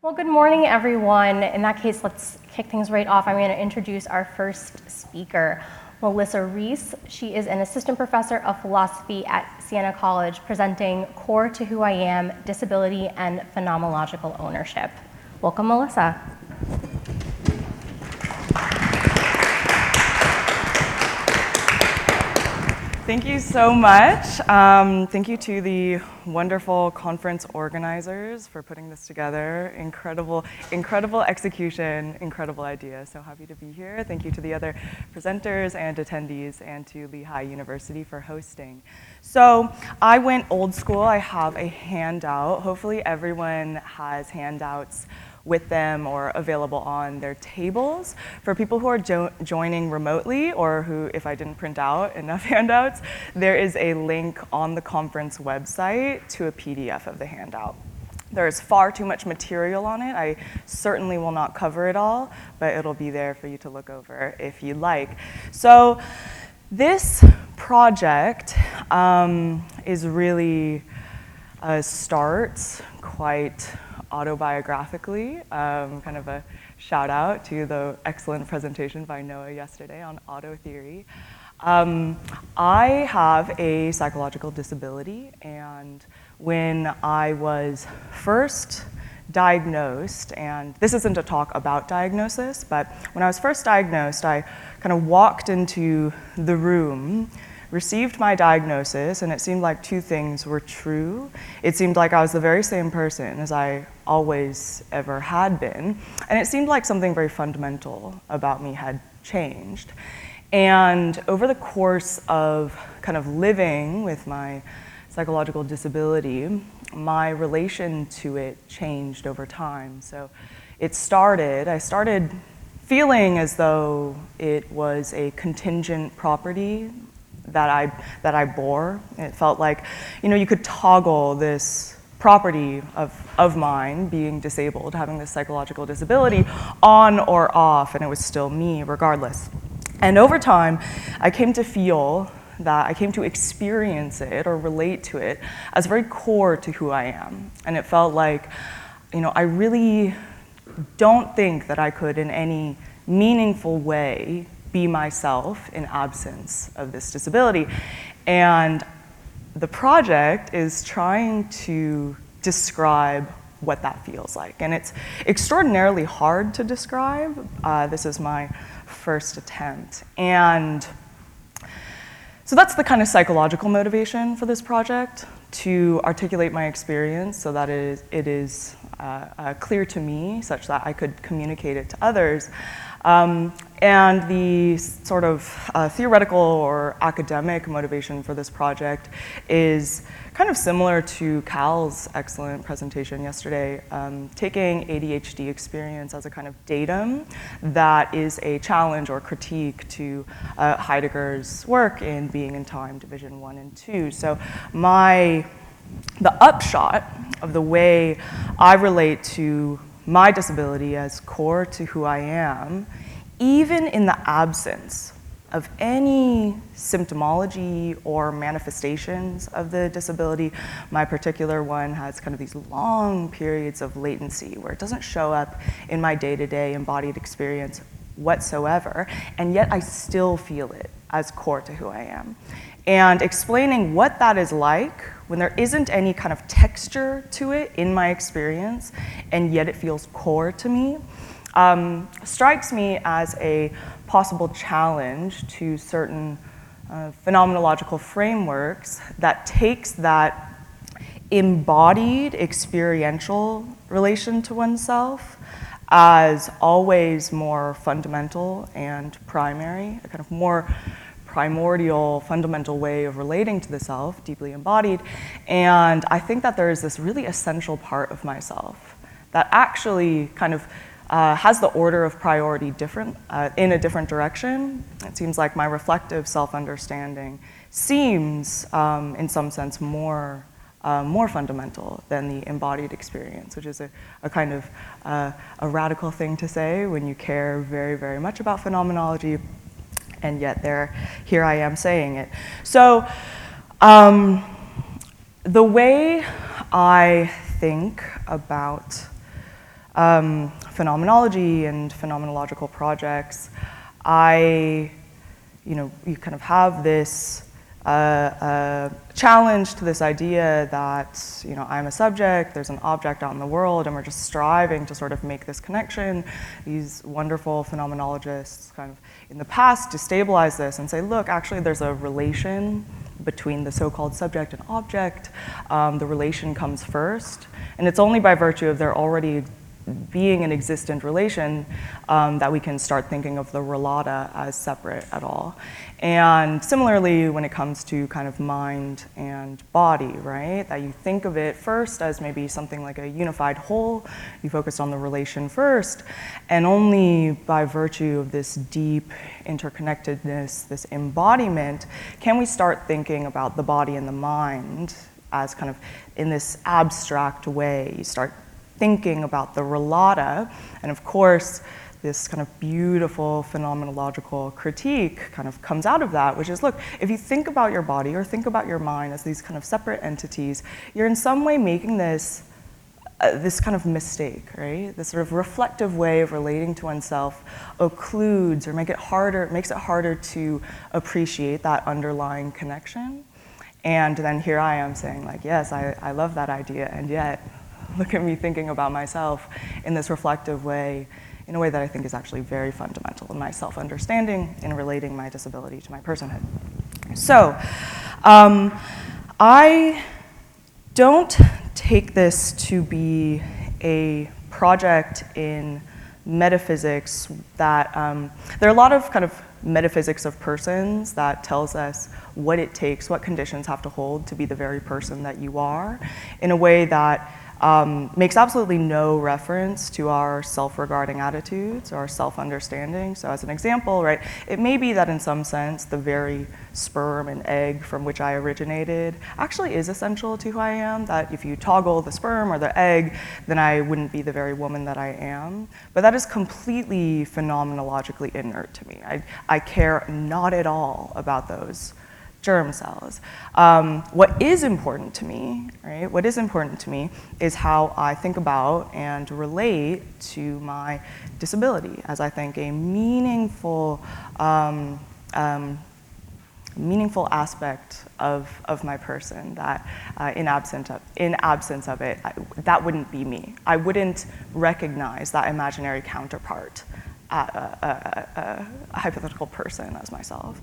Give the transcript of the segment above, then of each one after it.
Well, good morning, everyone. In that case, let's kick things right off. I'm going to introduce our first speaker, Melissa Rees. She is an assistant professor of philosophy at Siena College, presenting Core to Who I Am, Disability and Phenomenological Ownership. Welcome, Melissa. Thank you so much. Thank you to the wonderful conference organizers for putting this together. Incredible execution, incredible idea. So happy to be here. Thank you to the other presenters and attendees and to Lehigh University for hosting. So I went old school. I have a handout. Hopefully everyone has handouts with them or available on their tables. For people who are joining remotely or who, if I didn't print out enough handouts, there is a link on the conference website to a PDF of the handout. There's far too much material on it. I certainly will not cover it all, but it'll be there for you to look over if you'd like. So this project is really starts quite autobiographically, kind of a shout out to the excellent presentation by Noah yesterday on auto theory. I have a psychological disability, and when I was first diagnosed, and this isn't a talk about diagnosis, but when I was first diagnosed, I kind of walked into the room, received my diagnosis, and it seemed like two things were true. It seemed like I was the very same person as I always ever had been, and it seemed like something very fundamental about me had changed. And over the course of kind of living with my psychological disability, my relation to it changed over time. So I started feeling as though it was a contingent property that I bore. It felt like, you could toggle this property of mine, being disabled, having this psychological disability, on or off, and it was still me regardless. And over time, I came to experience it or relate to it as very core to who I am. And it felt like, I really don't think that I could in any meaningful way be myself in absence of this disability. And the project is trying to describe what that feels like. And it's extraordinarily hard to describe. This is my first attempt. And so that's the kind of psychological motivation for this project, to articulate my experience so that it is clear to me, such that I could communicate it to others. And the sort of theoretical or academic motivation for this project is kind of similar to Cal's excellent presentation yesterday, taking ADHD experience as a kind of datum that is a challenge or critique to Heidegger's work in Being and Time, Division 1 and 2. So the upshot of the way I relate to my disability as core to who I am, even in the absence of any symptomology or manifestations of the disability. My particular one has kind of these long periods of latency where it doesn't show up in my day-to-day embodied experience whatsoever, and yet I still feel it as core to who I am. And explaining what that is like when there isn't any kind of texture to it in my experience, and yet it feels core to me, strikes me as a possible challenge to certain phenomenological frameworks that takes that embodied experiential relation to oneself as always more fundamental and primary, a kind of more primordial, fundamental way of relating to the self, deeply embodied. And I think that there is this really essential part of myself that actually kind of has the order of priority different, in a different direction. It seems like my reflective self-understanding seems, in some sense, more fundamental than the embodied experience, which is a kind of a radical thing to say when you care very, very much about phenomenology, and yet here I am saying it. So the way I think about phenomenology and phenomenological projects, you kind of have this challenge to this idea that, I'm a subject, there's an object out in the world, and we're just striving to sort of make this connection. These wonderful phenomenologists kind of in the past destabilize this and say, look, actually there's a relation between the so-called subject and object. The relation comes first, and it's only by virtue of there already being an existent relation that we can start thinking of the relata as separate at all. And similarly, when it comes to kind of mind and body, right? That you think of it first as maybe something like a unified whole, you focus on the relation first, and only by virtue of this deep interconnectedness, this embodiment, can we start thinking about the body and the mind as kind of in this abstract way. You start thinking about the relata, and of course, this kind of beautiful phenomenological critique kind of comes out of that, which is, look, if you think about your body or think about your mind as these kind of separate entities, you're in some way making this kind of mistake, right? This sort of reflective way of relating to oneself occludes or makes it harder to appreciate that underlying connection. And then here I am saying, like, yes, I love that idea, and yet look at me thinking about myself in this reflective way, in a way that I think is actually very fundamental in my self-understanding, in relating my disability to my personhood. So, I don't take this to be a project in metaphysics that, there are a lot of kind of metaphysics of persons that tells us what it takes, what conditions have to hold to be the very person that you are, in a way that makes absolutely no reference to our self-regarding attitudes or our self-understanding. So as an example, right, it may be that in some sense the very sperm and egg from which I originated actually is essential to who I am, that if you toggle the sperm or the egg, then I wouldn't be the very woman that I am. But that is completely phenomenologically inert to me. I care not at all about those germ cells. What is important to me, right? What is important to me is how I think about and relate to my disability as I think a meaningful aspect of my person that in absence of it, that wouldn't be me. I wouldn't recognize that imaginary counterpart, a hypothetical person as myself.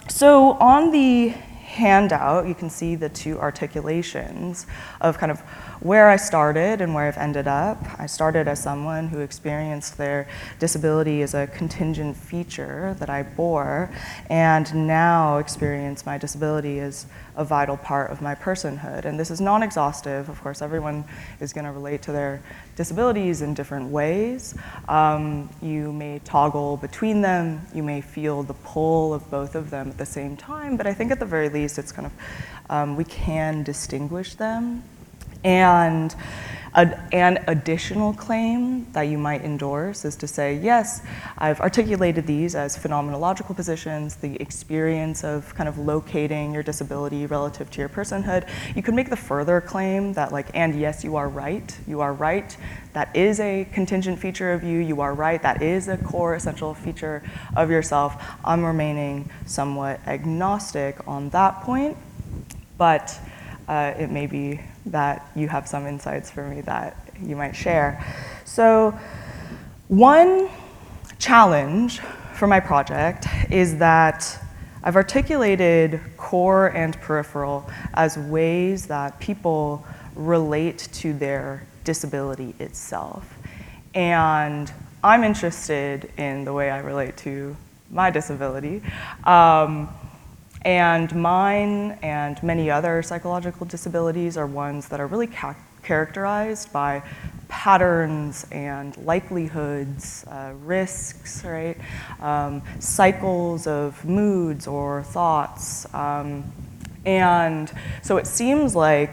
So on the handout, you can see the two articulations of kind of where I started and where I've ended up. I started as someone who experienced their disability as a contingent feature that I bore, and now experience my disability as a vital part of my personhood. And this is non-exhaustive. Of course, everyone is going to relate to their disabilities in different ways. You may toggle between them. You may feel the pull of both of them at the same time, but I think at the very least it's kind of, we can distinguish them. And an additional claim that you might endorse is to say, yes, I've articulated these as phenomenological positions, the experience of kind of locating your disability relative to your personhood. You could make the further claim that, like, and yes, you are right, that is a contingent feature of you, you are right, that is a core essential feature of yourself. I'm remaining somewhat agnostic on that point, but it may be that you have some insights for me that you might share. So one challenge for my project is that I've articulated core and peripheral as ways that people relate to their disability itself. And I'm interested in the way I relate to my disability. And mine and many other psychological disabilities are ones that are really characterized by patterns and likelihoods, risks, right? Cycles of moods or thoughts. And so it seems like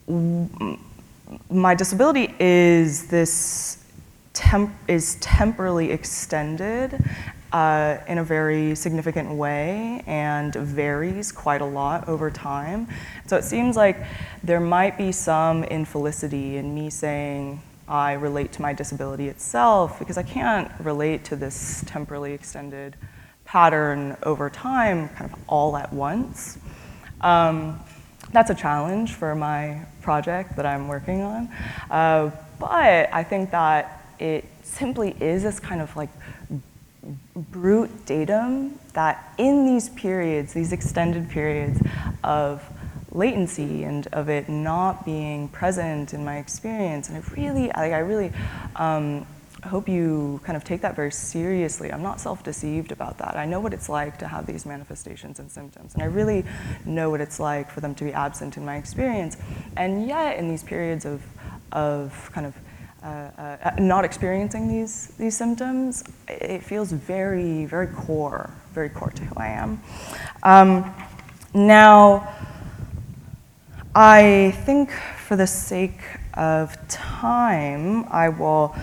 my disability is temporally extended in a very significant way and varies quite a lot over time. So it seems like there might be some infelicity in me saying I relate to my disability itself, because I can't relate to this temporally extended pattern over time kind of all at once. That's a challenge for my project that I'm working on. But I think that it simply is this kind of like brute datum that in these periods, these extended periods of latency and of it not being present in my experience, and I really hope you kind of take that very seriously. I'm not self-deceived about that. I know what it's like to have these manifestations and symptoms, and I really know what it's like for them to be absent in my experience. And yet, in these periods of kind of not experiencing these symptoms, it feels very, very core to who I am. Now, I think for the sake of time, I will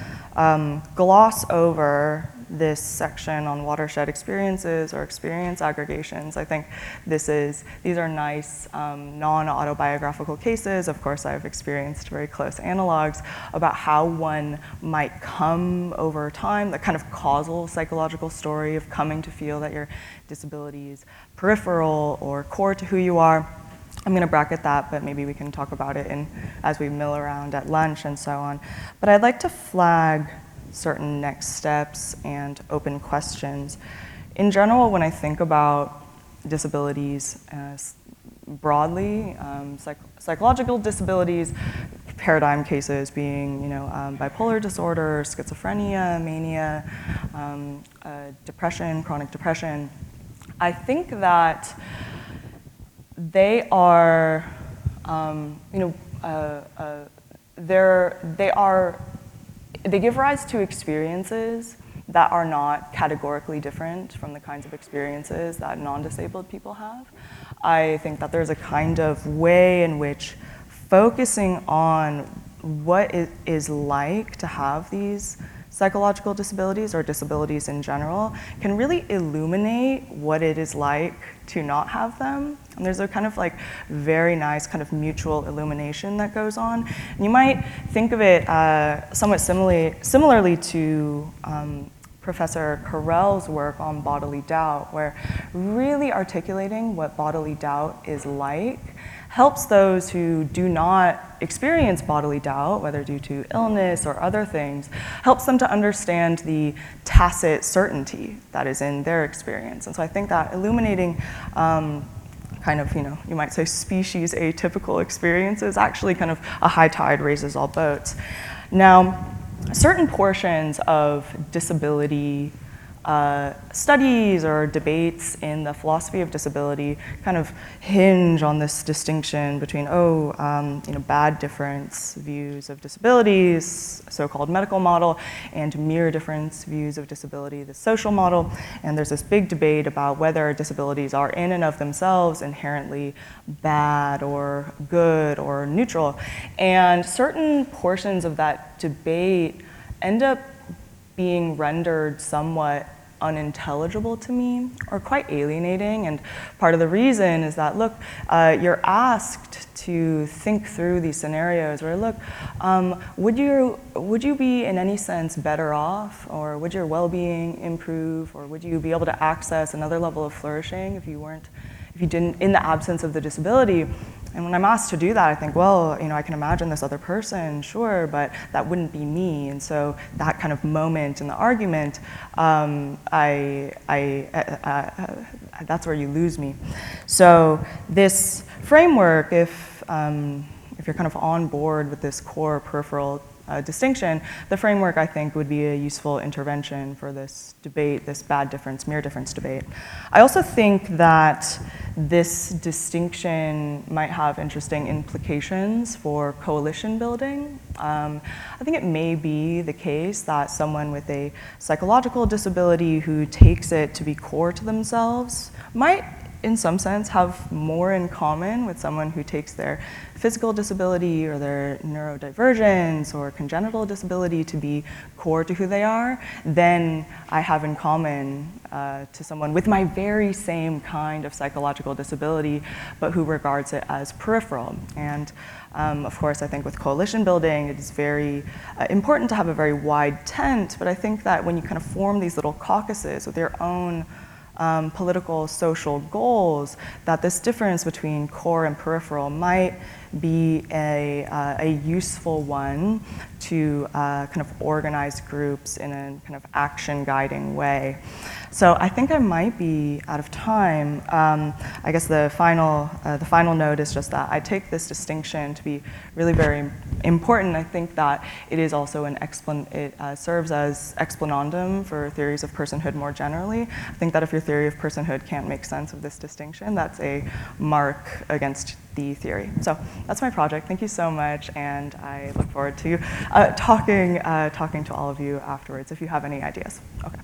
gloss over this section on watershed experiences or experience aggregations. I think these are nice non-autobiographical cases. Of course, I've experienced very close analogs about how one might come over time, the kind of causal psychological story of coming to feel that your disability is peripheral or core to who you are. I'm going to bracket that, but maybe we can talk about it as we mill around at lunch and so on. But I'd like to flag certain next steps and open questions. In general, when I think about disabilities broadly, psychological disabilities, paradigm cases being, bipolar disorder, schizophrenia, mania, depression, chronic depression, I think that they are, they give rise to experiences that are not categorically different from the kinds of experiences that non-disabled people have. I think that there's a kind of way in which focusing on what it is like to have these psychological disabilities or disabilities in general can really illuminate what it is like to not have them. And there's a kind of like very nice kind of mutual illumination that goes on. And you might think of it somewhat similarly to Professor Carell's work on bodily doubt, where really articulating what bodily doubt is like helps those who do not experience bodily doubt, whether due to illness or other things, helps them to understand the tacit certainty that is in their experience. And so I think that illuminating kind of, you might say species atypical experiences, actually kind of a high tide raises all boats. Now, certain portions of disability studies or debates in the philosophy of disability kind of hinge on this distinction between, bad difference views of disabilities, so-called medical model, and mere difference views of disability, the social model. And there's this big debate about whether disabilities are in and of themselves inherently bad or good or neutral. And certain portions of that debate end up being rendered somewhat unintelligible to me or quite alienating. And part of the reason is that, look, you're asked to think through these scenarios where, look, would you be in any sense better off, or would your well-being improve, or would you be able to access another level of flourishing if you didn't, in the absence of the disability? And when I'm asked to do that, I think, well, I can imagine this other person, sure, but that wouldn't be me. And so that kind of moment in the argument, that's where you lose me. So this framework, if you're kind of on board with this core peripheral distinction, the framework, I think, would be a useful intervention for this debate, this bad difference, mere difference debate. I also think that this distinction might have interesting implications for coalition building. I think it may be the case that someone with a psychological disability who takes it to be core to themselves might in some sense, have more in common with someone who takes their physical disability or their neurodivergence or congenital disability to be core to who they are than I have in common to someone with my very same kind of psychological disability, but who regards it as peripheral. And of course, I think with coalition building, it is very important to have a very wide tent, but I think that when you kind of form these little caucuses with your own political, social goals, that this difference between core and peripheral might be a useful one to kind of organize groups in a kind of action-guiding way. So I think I might be out of time. I guess the final note is just that I take this distinction to be really very important. I think that it is also it serves as explanandum for theories of personhood more generally. I think that if your theory of personhood can't make sense of this distinction, that's a mark against the theory. So that's my project. Thank you so much, and I look forward to talking to all of you afterwards if you have any ideas. Okay.